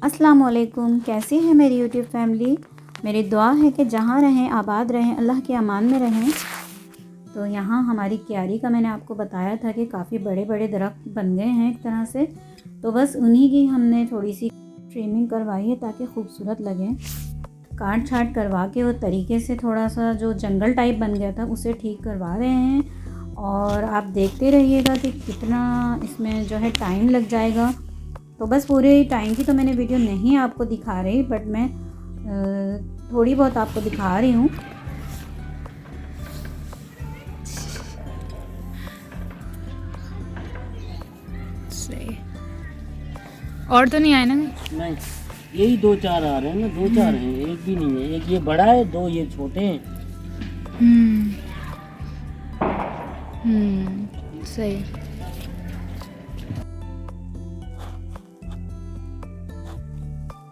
अस्सलाम वालेकुम। कैसी है मेरी यूट्यूब फैमिली। मेरी दुआ है कि जहाँ रहें आबाद रहें, अल्लाह के अमान में रहें। तो यहाँ हमारी क्यारी का मैंने आपको बताया था कि काफ़ी बड़े बड़े दरख्त बन गए हैं एक तरह से। तो बस उन्हीं की हमने थोड़ी सी ट्रिमिंग करवाई है ताकि खूबसूरत लगे। काट छाट करवा के वो तरीके से थोड़ा सा जो जंगल टाइप बन गया था उसे ठीक करवा रहे हैं। और आप देखते रहिएगा कि कितना इसमें जो है टाइम लग जाएगा। तो बस पूरे टाइम की तो मैंने वीडियो नहीं आपको दिखा रही, बट मैं थोड़ी बहुत आपको दिखा रही हूँ। और तो नहीं आए ना? नहीं, यही 2-4 आ रहे हैं ना, 2-4 हैं, एक भी नहीं है। एक ये बड़ा है, 2 ये छोटे हैं। सही।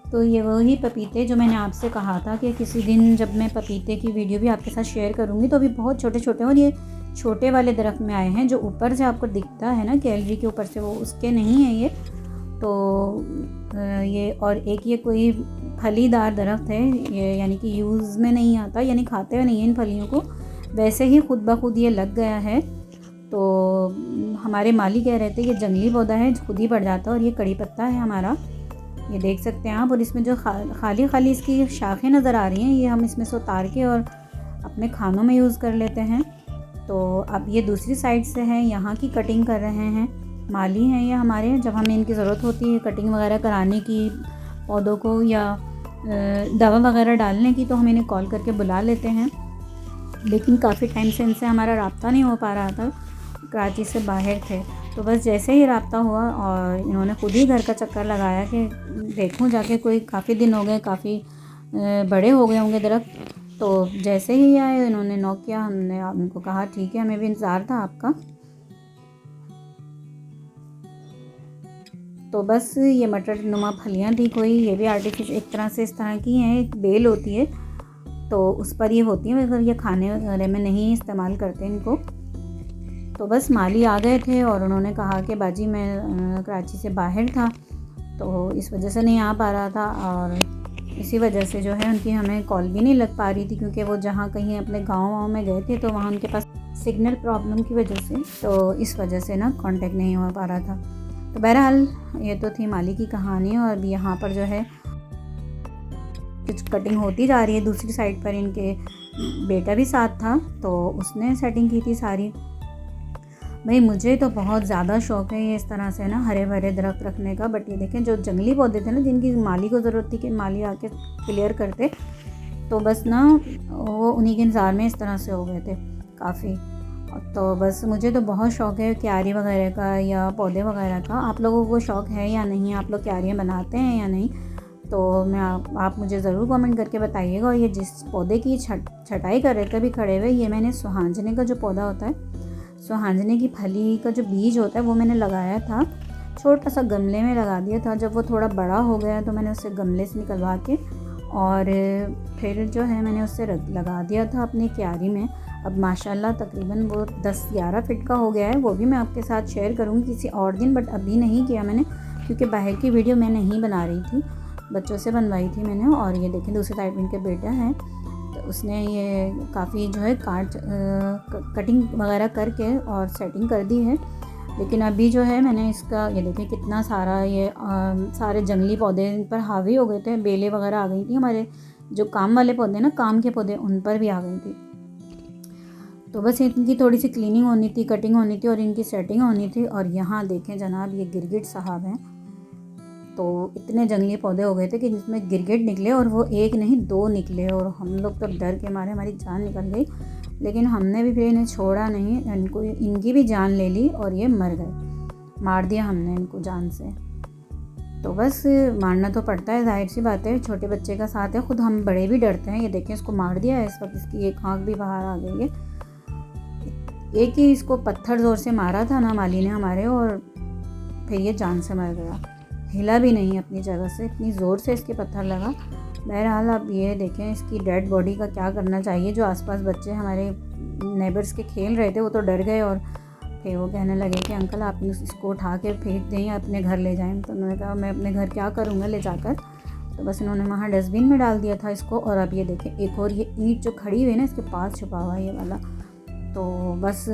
तो ये वही पपीते जो मैंने आपसे कहा था कि किसी दिन जब मैं पपीते की वीडियो भी आपके साथ शेयर करूँगी। तो अभी बहुत छोटे छोटे, और ये छोटे वाले दरख्त में आए हैं जो ऊपर से आपको दिखता है ना गैलरी के ऊपर से, वो उसके नहीं है ये। तो ये और एक ये कोई फलीदार दरख्त है ये, यानी कि यूज़ में नहीं आता, यानी खाते हुए नहीं है इन फलियों को, वैसे ही खुद ब खुद ये लग गया है। तो हमारे माली कह रहे थे ये जंगली पौधा है, खुद ही बढ़ जाता है। और ये कड़ी पत्ता है हमारा, ये देख सकते हैं आप। और इसमें जो खाली खाली इसकी शाखें नज़र आ रही हैं, ये हम इसमें से उतार के और अपने खानों में यूज़ कर लेते हैं। तो अब ये दूसरी साइड से है, यहाँ की कटिंग कर रहे हैं। माली हैं ये हमारे, जब हमें इनकी ज़रूरत होती है कटिंग वगैरह कराने की पौधों को या दवा वगैरह डालने की, तो हम इन्हें कॉल करके बुला लेते हैं। लेकिन काफ़ी टाइम से इनसे हमारा रब्ता नहीं हो पा रहा था, कराची से बाहर थे। तो बस जैसे ही रब्ता हुआ और इन्होंने खुद ही घर का चक्कर लगाया कि देखूं जाके, कोई काफ़ी दिन हो गए, काफ़ी बड़े हो गए होंगे दरख्त। तो जैसे ही आए इन्होंने नॉक किया, हमने उनको कहा ठीक है, हमें भी इंतज़ार था आपका। तो बस ये मटर नुमा फलियाँ थी कोई, ये भी आर्टिफिशियल एक तरह से इस तरह की हैं, एक बेल होती है तो उस पर ये होती है, मगर ये खाने वगैरह में नहीं इस्तेमाल करते इनको। तो बस माली आ गए थे और उन्होंने कहा कि बाजी मैं कराची से बाहर था तो इस वजह से नहीं आ पा रहा था, और इसी वजह से जो है उनकी हमें कॉल भी नहीं लग पा रही थी, क्योंकि वो जहाँ कहीं अपने गाँव में गए थे तो वहाँ उनके पास सिग्नल प्रॉब्लम की वजह से, तो इस वजह से ना कांटेक्ट नहीं हो पा रहा था। तो बहरहाल ये तो थी माली की कहानी। और अभी यहाँ पर जो है कुछ कटिंग होती जा रही है। दूसरी साइड पर इनके बेटा भी साथ था तो उसने सेटिंग की थी सारी। भाई मुझे तो बहुत ज़्यादा शौक़ है ये इस तरह से ना हरे भरे दरख्त रखने का। बट ये देखें जो जंगली पौधे थे ना, जिनकी माली को ज़रूरत थी कि माली आके क्लियर करते, तो बस ना वो उन्हीं के इंतज़ार में इस तरह से हो गए थे काफ़ी। तो बस मुझे तो बहुत शौक़ है क्यारी वगैरह का या पौधे वगैरह का। आप लोगों को शौक़ है या नहीं, आप लोग क्यारियाँ बनाते हैं या नहीं, तो मैं आप मुझे ज़रूर कमेंट करके बताइएगा। और ये जिस पौधे की छटाई कर रहे थे अभी खड़े हुए, ये मैंने सुहांजने का जो पौधा होता है, सुहांजने की फली का जो बीज होता है वो मैंने लगाया था, छोटा सा गमले में लगा दिया था। जब वो थोड़ा बड़ा हो गया तो मैंने उसे गमले से निकलवा के और फिर जो है मैंने उससे लगा दिया था अपनी क्यारी में। अब माशाल्लाह तकरीबन वो 10-11 फीट का हो गया है। वो भी मैं आपके साथ शेयर करूँगी किसी और दिन, बट अभी नहीं किया मैंने, क्योंकि बाहर की वीडियो मैं नहीं बना रही थी, बच्चों से बनवाई थी मैंने। और ये देखें दूसरी साइड इनके बेटा है, तो उसने ये काफ़ी जो है कटिंग वगैरह करके और सेटिंग कर दी है। लेकिन अभी जो है मैंने इसका ये देखें कितना सारा ये सारे जंगली पौधे इन पर हावी हो गए थे, बेलें वगैरह आ गई थी। हमारे जो काम वाले पौधे ना, काम के पौधे, उन पर भी आ गई थी। तो बस इनकी थोड़ी सी क्लीनिंग होनी थी, कटिंग होनी थी और इनकी सेटिंग होनी थी। और यहाँ देखें जनाब, ये गिरगिट साहब हैं। तो इतने जंगली पौधे हो गए थे कि जिसमें गिरगिट निकले, और वो एक नहीं 2 निकले। और हम लोग तो डर के मारे हमारी जान निकल गई, लेकिन हमने भी फिर इन्हें छोड़ा नहीं, इनको इनकी भी जान ले ली और ये मर गए, मार दिया हमने इनको जान से। तो बस मारना तो पड़ता है, जाहिर सी बात है, छोटे बच्चे का साथ है, खुद हम बड़े भी डरते हैं। ये देखें इसको मार दिया है, इस वक्त इसकी एक आँख भी बाहर आ गई है। एक ही इसको पत्थर ज़ोर से मारा था ना माली ने हमारे, और फिर ये जान से मर गया, हिला भी नहीं अपनी जगह से, इतनी ज़ोर से इसके पत्थर लगा। बहरहाल अब ये देखें इसकी डेड बॉडी का क्या करना चाहिए। जो आसपास बच्चे हमारे नेबर्स के खेल रहे थे वो तो डर गए और थे। वो कहने लगे कि अंकल आप इसको उठा के फेंक दें या अपने घर ले जाएं। तो उन्होंने कहा मैं अपने घर क्या करूँगा ले जाकर। तो बस इन्होंने वहाँ डस्टबिन में डाल दिया था इसको। और अब ये देखें एक और ये ईंट जो खड़ी हुई है ना, इसके पास छुपा हुआ है ये वाला। तो बस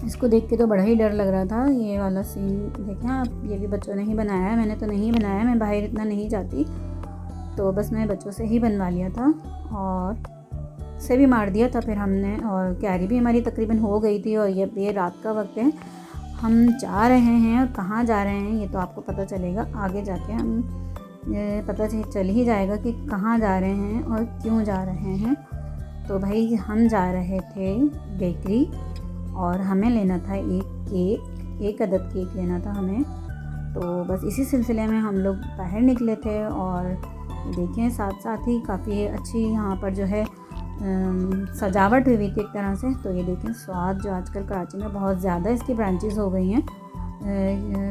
इसको देख के तो बड़ा ही डर लग रहा था। ये वाला सीन देखें आप, ये भी बच्चों ने ही बनाया है, मैंने तो नहीं बनाया, मैं बाहर इतना नहीं जाती। तो बस मैं बच्चों से ही बनवा लिया था और से भी मार दिया था फिर हमने। और क्यारी भी हमारी तकरीबन हो गई थी। और ये रात का वक्त है, हम जा रहे हैं। और कहाँ जा रहे हैं ये तो आपको पता चलेगा आगे जाके, हम पता चल ही जाएगा कि कहाँ जा रहे हैं और क्यों जा रहे हैं। तो भाई हम जा रहे थे बेकरी और हमें लेना था एक अदद केक लेना था हमें। तो बस इसी सिलसिले में हम लोग बाहर निकले थे। और देखें साथ साथ ही काफ़ी अच्छी यहाँ पर जो है सजावट हुई थी एक तरह से। तो ये देखें स्वाद जो आजकल कराची में बहुत ज़्यादा इसकी ब्रांचेस हो गई हैं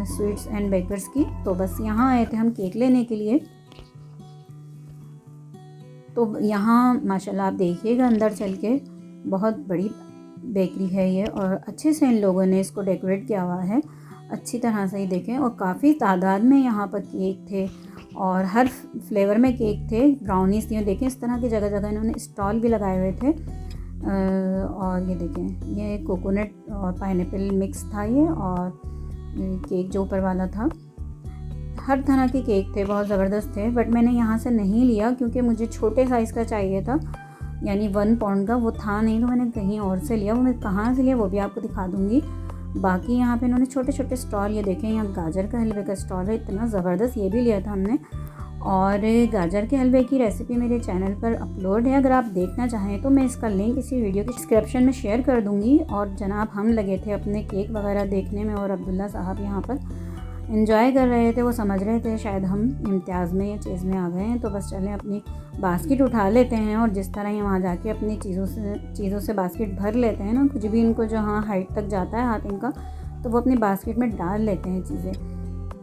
स्वीट्स एंड बेकर्स की। तो बस यहाँ आए थे हम केक लेने के लिए। तो यहाँ माशाल्लाह आप देखिएगा अंदर चल के, बहुत बड़ी बेकरी है ये। और अच्छे से इन लोगों ने इसको डेकोरेट किया हुआ है अच्छी तरह से ही देखें। और काफ़ी तादाद में यहाँ पर केक थे और हर फ्लेवर में केक थे, ब्राउनीज थी। देखें इस तरह की जगह जगह इन्होंने स्टॉल भी लगाए हुए थे। और ये देखें ये कोकोनट और पाइनएप्पल मिक्स था ये। और केक जो ऊपर वाला था, हर तरह के केक थे, बहुत ज़बरदस्त थे। बट मैंने यहाँ से नहीं लिया क्योंकि मुझे छोटे साइज़ का चाहिए था, यानी 1 पाउंड का वो था नहीं। तो मैंने कहीं और से लिया। वो मैं कहाँ से लिया वो भी आपको दिखा दूँगी। बाकी यहाँ पे इन्होंने छोटे छोटे स्टॉल, ये देखें यहाँ गाजर का हलवे का स्टॉल है, इतना ज़बरदस्त, ये भी लिया था हमने। और गाजर के हलवे की रेसिपी मेरे चैनल पर अपलोड है, अगर आप देखना चाहें तो मैं इसका लिंक इसी वीडियो के डिस्क्रिप्शन में शेयर कर दूँगी। और जनाब हम लगे थे अपने केक वगैरह देखने में और अब्दुल्ला साहब यहाँ पर एंजॉय कर रहे थे। वो समझ रहे थे शायद हम इम्तियाज़ में या चीज़ में आ गए हैं। तो बस चलें अपनी बास्केट उठा लेते हैं। और जिस तरह ये वहाँ जाके अपनी चीज़ों से बास्केट भर लेते हैं ना, कुछ भी इनको जो हाँ हाइट तक जाता है हाथ इनका, तो वो अपनी बास्केट में डाल लेते हैं चीज़ें।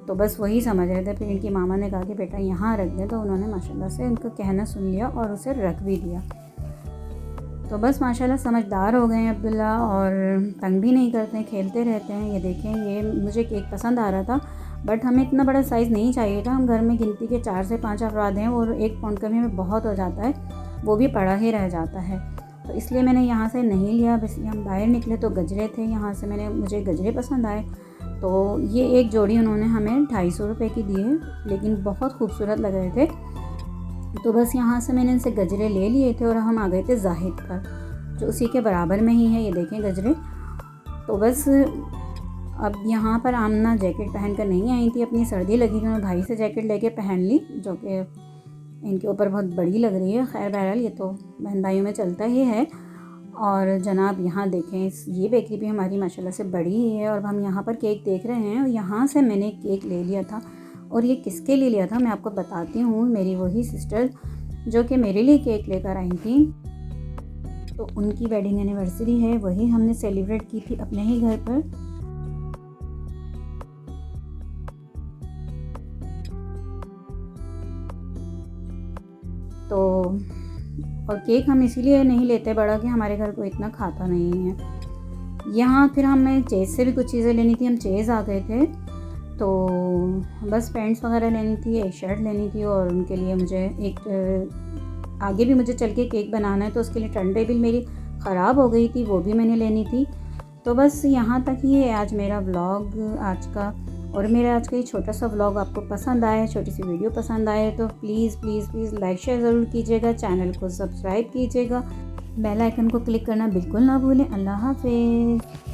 तो बस वही समझ रहे थे। फिर इनकी मामा ने कहा कि बेटा यहाँ रख दें, तो उन्होंने माशाल्लाह से उनका कहना सुन लिया और उसे रख भी दिया। तो बस माशाल्लाह समझदार हो गए हैं अब्दुल्ला और तंग भी नहीं करते हैं, खेलते रहते हैं। ये देखें ये मुझे केक पसंद आ रहा था बट हमें इतना बड़ा साइज़ नहीं चाहिए था। हम घर में गिनती के 4 से 5 अफराद हैं और 1 पाउंड का भी हमें बहुत हो जाता है, वो भी पड़ा ही रह जाता है। तो इसलिए मैंने यहाँ से नहीं लिया। बस हम बाहर निकले तो गजरे थे, यहाँ से मुझे गजरे पसंद आए। तो ये एक जोड़ी उन्होंने हमें 250 रुपये की दी है, लेकिन बहुत खूबसूरत लग रहे थे। तो बस यहाँ से मैंने इनसे गजरे ले लिए थे और हम आ गए थे जाहिद पर, जो उसी के बराबर में ही है। ये देखें गजरे। तो बस अब यहाँ पर आमना जैकेट पहन कर नहीं आई थी, अपनी सर्दी लगी थी, मैं भाई से जैकेट लेके पहन ली, जो कि इनके ऊपर बहुत बड़ी लग रही है। खैर बहरहाल ये तो बहन भाइयों में चलता ही है। और जनाब यहाँ देखें ये बेकरी भी हमारी माशाल्लाह से बड़ी ही है। और हम यहाँ पर केक देख रहे हैं और यहाँ से मैंने केक ले लिया था। और ये किसके लिए लिया था मैं आपको बताती हूँ। मेरी वही सिस्टर जो कि मेरे लिए केक लेकर आई थी, तो उनकी वेडिंग एनिवर्सरी है, वही हमने सेलिब्रेट की थी अपने ही घर पर। तो और केक हम इसीलिए नहीं लेते बड़ा कि हमारे घर को इतना खाता नहीं है। यहाँ फिर हमें चेज़ से भी कुछ चीज़ें लेनी थी, हम चेज़ आ गए थे। तो बस पैंट्स वगैरह लेनी थी, एक शर्ट लेनी थी और उनके लिए मुझे एक आगे भी मुझे चल के केक बनाना है, तो उसके लिए टर्न टेबल मेरी ख़राब हो गई थी, वो भी मैंने लेनी थी। तो बस यहाँ तक ही है आज मेरा व्लॉग आज का। और मेरा आज का ये छोटा सा व्लॉग आपको पसंद आए, छोटी सी वीडियो पसंद आए तो please please please like share ज़रूर कीजिएगा, चैनल को सब्सक्राइब कीजिएगा, बेल आइकन को क्लिक करना बिल्कुल ना भूलें। अल्लाह हाफ़िज़।